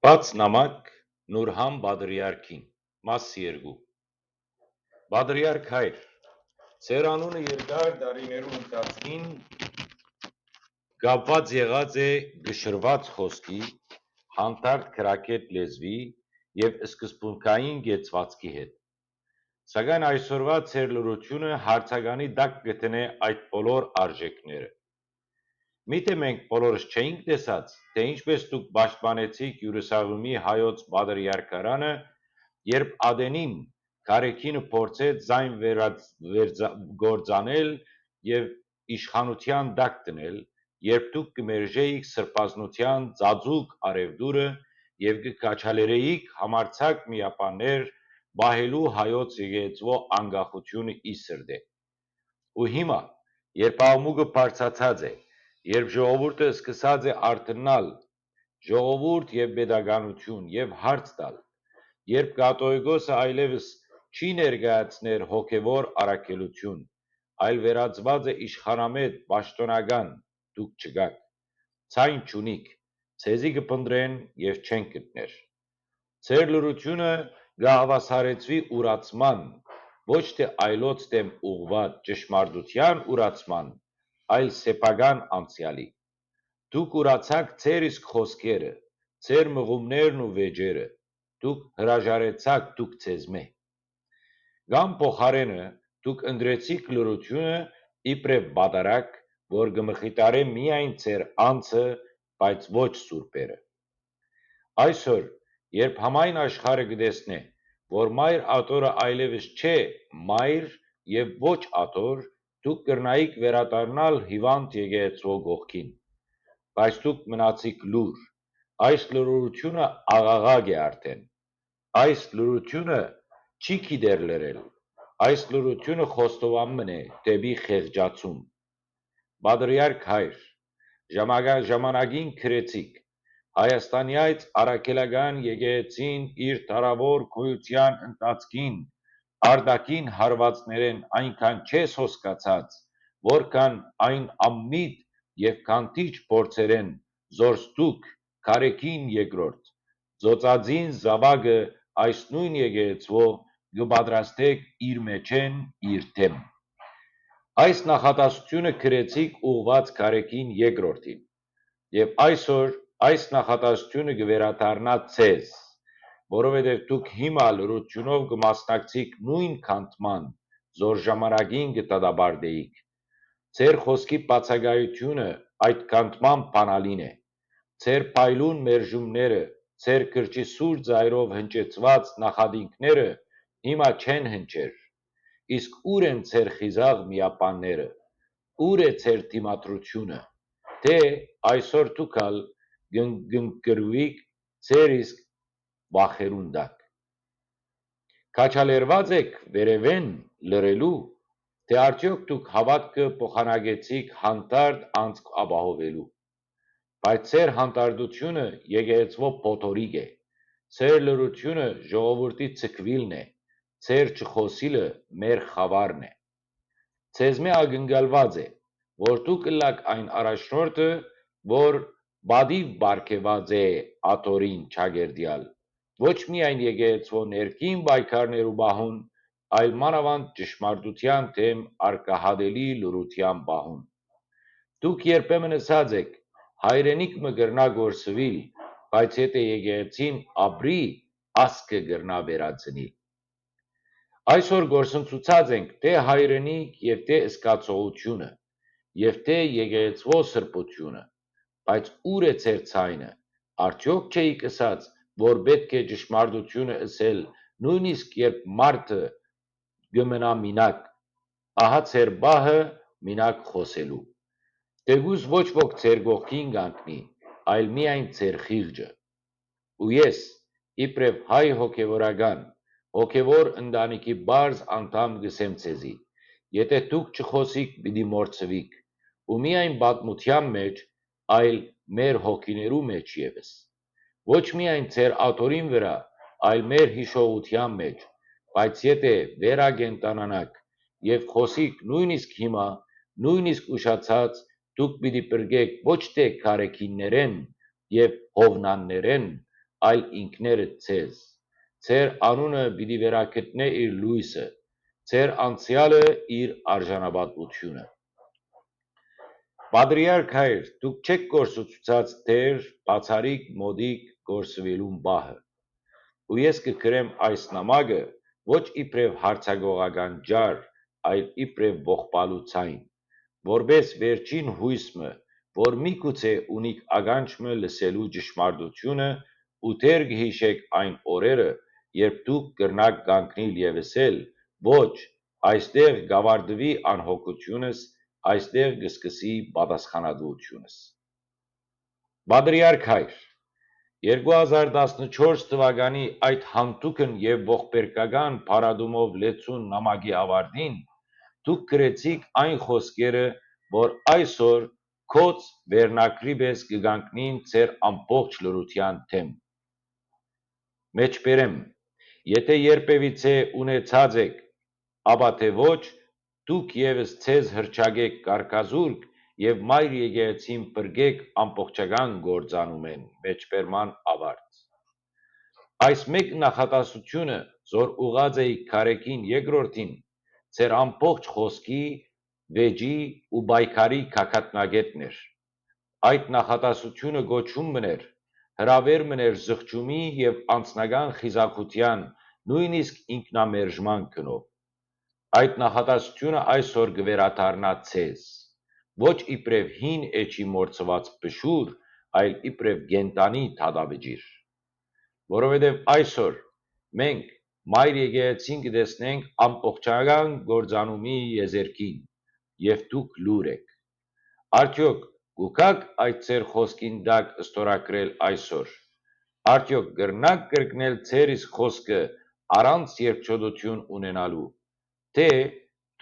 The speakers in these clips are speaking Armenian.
Բաց նամակ Նուրհան Բադրիարքին, մաս 2 Բադրիարք հայր, ձեր անունը երկար դարիներու ընթացքին կապված եղած է գշրված խոսքի, հանդարտ քրակետ լեզվի և սկզբունքային գեցվածքի հետ։ Սակայն այսօրվա ձեր լրությունը հարցականի տակ գտնե այդ բոլոր արժեքները։ Միթե մենք բոլորս չէինք տեսած, թե ինչպես դուք պաշտպանեցիք Յուրուսաղեմի հայոց Բադրիարքարանը, երբ Ադենին Քարեքինը փորձեց ձայն գործանել և իշխանության տակ դնել, երբ դուք կմերժեիք սրբազնության ծածուկ արևտուրը և կքաջալերեիք համարձակ միապաններ պահելու հայոց եկեղեցու անկախությունը ի սրտե։ Ու հիմա, երբ աղմուկը բարձրացած է, երբ ժողովուրդը սկսած է արթնալ, ժողովուրդ և պետականություն և հարց տալ, երբ կաթողիկոսը այլևս չի ներկայացներ հոգևոր առաքելություն, այլ վերածված է իշխանամետ պաշտոնական, դուք չկաք, ձայն չունիք, ձեզի կփնտրեն և չեն գտներ։ Ձեր լրությունը կհավասարեցվի ուրացման, ոչ թե այլոց դեմ ուղղված ճշմարտության ուրացման, այլ սեփական անցյալի։ Դուք ուրացաք ձեր իսկ խոսքերը, ձեր մղումներն ու վեճերը, դուք հրաժարեցաք դուք ձեզմե։ Կամ փոխարենը դուք ընտրեցիք լրությունը իբրև պատարագ, որ կմխիթարե միայն ձեր անձը, բայց ոչ սուրբերը։ Այսօր, երբ համայն աշխարհը կտեսնե, որ մայր աթոռը այլևս չէ մայր և ոչ աթոռ, դուք կրնայիք վերադառնալ հիվանդ եկեղեցու կողքին, բայց դուք մնացիք լուռ։ Այս լռությունը աղաղակ է արդեն։ Այս լռությունը չի գիտեր լռել։ Այս լռությունը խոստովանում է դեպի խեղճացում։ Բադրիարք հայր, ժամանակին գրեցիք. Հայաստանյաց առաքելական եկեղեցին իր դարավոր գոյության ընթացքին արտաքին հարվածներեն այնքան չէ սոսկացած, որքան այն անմիտ և քանդիչ փորձերեն զորստուք Քարեքին երկրորդ, ծոցածին զավակը այս նույն եկեղեցու կպատրաստեք իր մեջեն իր դեմ։ Այս նախատասությունը գրեցիք ուղղված Քարեքին երկրորդին, և այսօր այս նախատասությունը կվերադառնա ձեզ, որովհետև դուք հիմա լռությունով կմասնակցիք նույն քանդման, որ ժամանակին կդատապարտեիք։ Ձեր խոսքի բացակայությունը այդ քանդման բանալին է։ Ձեր փայլուն մերժումները, ձեր գրչի սուր ծայրով հնչեցված նախադինքները հիմա չեն հնչեր։ Իսկ ուր են ձեր խիզախ միապանները, ուր է ձեր դիմադրությունը, թե այսօր դուք ալ կընկրվիք ձեր իսկ վախերուն տակ։ Քաջալերված եք վերևեն լռելու, թե արդյոք դուք հավատքը փոխանակեցիք հանդարտ անցք ապահովելու։ Բայց ձեր հանդարտությունը եկեղեցու փոթորիկ է, ձեր լռությունը ժողովրդի ցկվիլն է, ձեր չխոսիլը մեր խավարն է։ Ձեզմե ակնկալված է, որ դուք ըլլաք այն առաջնորդը, որ պատիվ պարգևած է աթոռին ճակերտյալ, ոչ միայն եկեղեցու ներքին պայքարներու պահուն, այլ մանավանդ ճշմարտության դեմ արկահատելի լռության պահուն։ Դուք երբեմն ասած եք. հայրենիք մը կրնա գործվիլ, բայց եթե եկեղեցին ապրի, ազգը կրնա վերածնի։ Այսօր գործընծուցած ենք թե հայրենիք և թե զգացողությունը, և թե եկեղեցու սրբությունը, բայց ուր է ձեր ձայնը, արդյոք չէիք ասած, որ պետք է ճշմարտությունը ասել, նույնիսկ երբ մարդը կմնա մինակ, ահա ձեր պահը մինակ խոսելու։ Թեկուզ ոչ ոք ձեր կողքին կանգնի, այլ միայն ձեր խիղճը։ Ու ես, իբրև հայ հոգևորական, հոգևոր ընտանիքի պարզ անդամ կսեմ ձեզի. եթե դուք չխոսիք, պիտի մորցվիք, ու միայն պատմության մեջ, այլ մեր հոգիներու մեջ ևս։ Ոչ միայն ձեր աթոռին վրա, այլ մեր հիշողության մեջ, բայց եթե վերակենդանանաք և խոսիք նույնիսկ հիմա, նույնիսկ ուշացած, դուք պիտի պրկեք ոչ թե քարեքիներեն և հովնաններեն, այլ ինքներդ ցեզ։ Ձեր անունը պիտի վերագտնե իր լույսը, ձեր անցյալը իր արժանապատվությունը։ Պատրիարք հայր, դուք չեք գործուցած դեր բացարիք մոդիկ գործվելուն բահը։ Ու ես կգրեմ այս նամակը ոչ իբրև հարցագողական ջար, այլ իբրև ողբալու ցայն, որպես վերջին հույսմը, որ միգուցե ունիք ականջմը լսելու ճշմարտությունը ու դեր կհիշեք այն օրերը, երբ դուք կրնաք կանգնել եւ ասել. ոչ, այստեղ կավարտվի անհոգությունս, այստեղ կսկսի պատասխանատվությունս։ Պատրիարք հայր, 2014 թվականի այդ հանտուկն եւ ողբերգական փառատումով լեցուն նամակի ավարտին դուք գրեցիք այն խոսքերը, որ այսօր քոծ վերնակրի պես կգանքնին ձեր ամբողջ լրության դեմ։ Մեջբերեմ, եթե երբևիցե ունեցած եք, ապա թե ոչ, դուք եւս ցեզ հրճագեք կարգազուրկ եւ մայր եկեղեցին բրգեք ամբողջական գործանումեն մեջբերման ավարտ։ Այս մեկ նախատասությունը, որ ուղած էի քարեկին երկրորդին, ձեր ամբողջ խոսքի, վեճի ու պայքարի գագաթնագետն էր։ Այդ նախատասությունը գոչում մներ, հրավեր մներ զղջումի եւ անձնական խիզախության, նույնիսկ ինքնամերժման գնով։ Այդ նախատասությունը այսօր կվերադառնա ցեզ, ոչ իբրև հին էջի մորցված փշուր, այլ իբրև կենտանի դատավճիռ, որովհետև այսօր մենք մայր եկեղեցին կտեսնենք ամբողջական գործանումի եզերքին, եւ դուք լուր եք։ Արդյոք կուքաք այդ ձեր խոսքին տակ ստորագրել այսօր։ Արդյոք կրնաք կրկնել ձեր իսկ խոսքը առանց երկչոտություն ունենալու, թե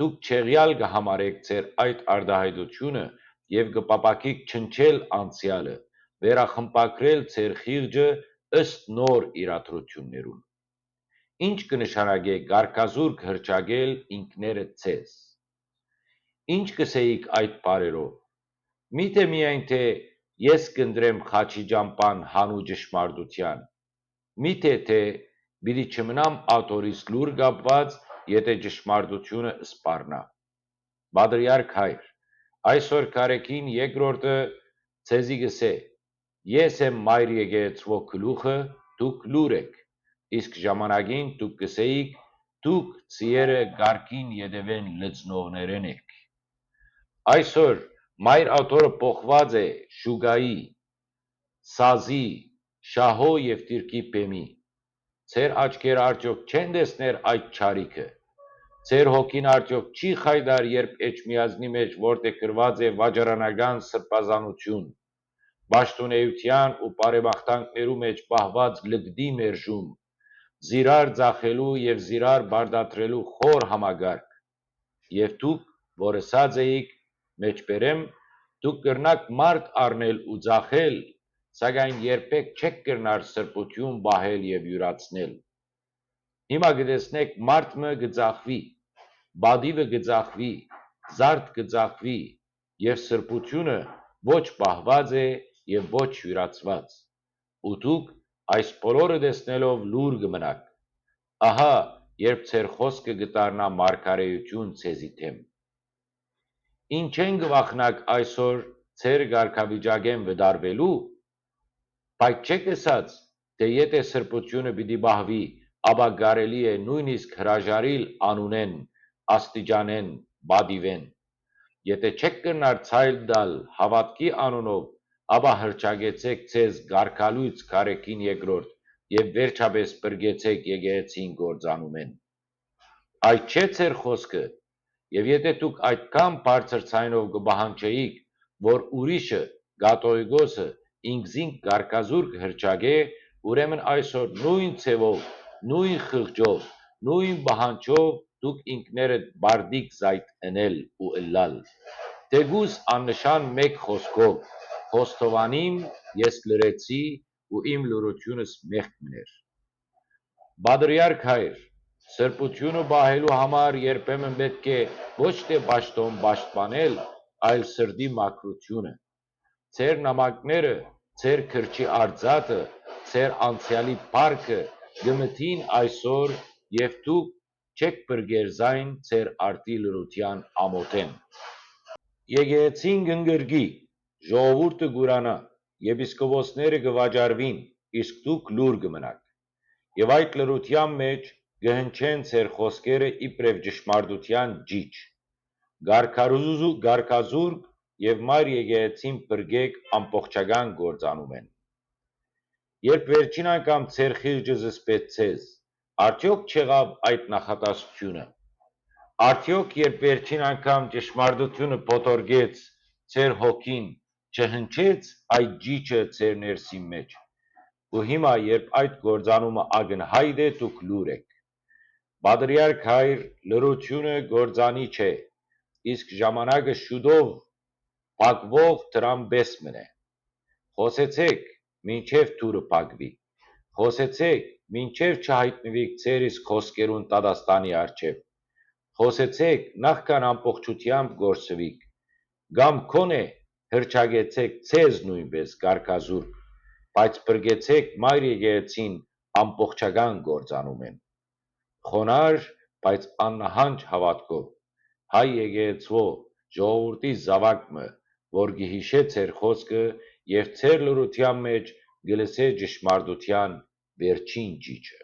դուք չեղյալ կհամարեք ձեր այդ արտահայտությունը եւ կպապակիք չնչել անցյալը, վերախմբագրել ձեր խիղճը ըստ նոր իրադրություններուն։ Ինչ կնշանակե կարգազուրկ հրճագել ինքներդ ձեզ։ Ինչ կսեիք այդ բառերով։ Միթե միայն թե ես կընտրեմ խաչի ճամփան հանու ճշմարտության, միթե թե պիտի չմնամ աթորից լուր կապված, եթե ճշմարտությունը սպառնա։ Պատրիարք հայր, այսօր քարեկին երկրորդը ցեզի գսե. ես եմ մայր եկեղեցվո գլուխը, դուք լուր եք, իսկ ժամանակին դուք կսեիք, դուք ձիերը կարգին ետևեն լցնողներեն եք։ Այսօր մայր աթորը փոխված է շուգայի, սազի, շահո եւ տիրկի բեմի։ Ձեր աչքերը արդյոք չեն տեսներ այդ չարիքը։ Ձեր հոգին արդյոք չի խայտար, երբ էջմիածնի մեջ, որտեղ գրված է վաճառանական սրբազանություն, պաշտոնեության ու բարեբախտանքներու մեջ պահված լկդի մերժում, զիրար ծախելու եւ զիրար բարդատրելու խոր համագարկ, եւ դուք, որ ասած էիք, մեջբերեմ, դուք կրնաք մարդ առնել ու ծախել, սակայն երբեք չեք կրնար սրբություն պահել եւ յուրացնել։ Հիմա կտեսնեք մարդը կծախվի, բադիվը կծախվի, զարդ կծախվի, եւ սրբությունը ոչ պահված է եւ ոչ յուրացված։ Ու դուք այս բոլորը տեսնելով լուր կմնաք։ Ահա, երբ ձեր խոսքը կդառնա մարգարեություն ցեզի դեմ։ Ինչեն կվախնաք այսօր ձեր կարգավիճակեն վտարվելու, բայց չեք ասած, թե եթե սրբությունը պիտի պահվի, ապա կարելի է նույնիսկ հրաժարիլ անունեն, աստիճանեն, բադիվեն։ Եթե չեք կրնար ցայլ տալ հավատքի անունով, ապա հրճագեցեք ձեզ կարգալույց քարեկին երկրորդ եւ վերջապես բրգեցեք եկեղեցին գործանումեն։ Այդ չէ ձեր խոսքը, եւ եթե դուք այդքան բարձր ցայնով կպահանջեիք, որ ուրիշը, կաթողիկոսը, ինքզինք կարգազուրկ հրճագե, ուրեմն այսօր նույն ցևով, նույն խղճով, նույն պահանջով դուք ինքներդ բարդիկ զայդ ընել ու ըլլալ։ Թեկուզ աննշան մեկ խոսքով, խոստովանիմ, ես լրեցի ու իմ լրությունս մեղք մներ։ Պատրիարք հայր, սրբությունը պահելու համար երբեմն պետք է ոչ թե պաշտոն պաշտպանել, այլ սրտի մաքրությունը։ Ձեր նամակները ձեր քրչի արձատը, ձեր անցյալի պարկը գմթին այսօր և դուք չեք բրգեր զայն ձեր արտի լրության ամոթեն։ Եկեղեցին կընկրկի, ժողովուրդը կուրանա, եպիսկոպոսները կվաճառվին, իսկ դուք լուր կմնաք։ Եվ այդ լրության մեջ կհնչեն ձեր խոսքերը իբրև ճշմարտության ճիչ, գարքազուրկ և մայր եկեղեցին բրգեք ամբողջական գործանում են։ Երբ վերջին անգամ ձեր խիղճը զսպեց ձեզ, արդյոք չեղավ այդ նախատեսությունը։ Արդյոք երբ վերջին անգամ ճշմարտությունը փոթորկեց ձեր հոգին, չհնչեց այդ ճիչը ձեր ներսի մեջ։ Ու հիմա, երբ այդ կործանումը ակնհայտ է, դուք լուր եք։ Պատրիարք Հայր լրությունը կործանի չէ, իսկ ժամանակը շուտով փակվող դրամ պես մնե։ Խոսեցեք, մինչև դուռը փակվի։ Խոսեցեք, մինչև չհայտնվիք ձեր իսկ խոսքերուն դատաստանի առջև։ Խոսեցեք, նախքան ամբողջությամբ գործվիք, կամ քոնե հռչակեցեք ձեզ նույնպես կարգազուրկ, բայց բրգեցեք մայր եկեղեցին ամբողջական գործանում են։ Խոնար, բայց աննահանջ հավատքով, հայ եկեղեցվո ժողովրդի զավակը, որ գիհիշե ձեր խոսքը և ձեր լրության մեջ գլսե ճշմարտության վերջին ճիչը։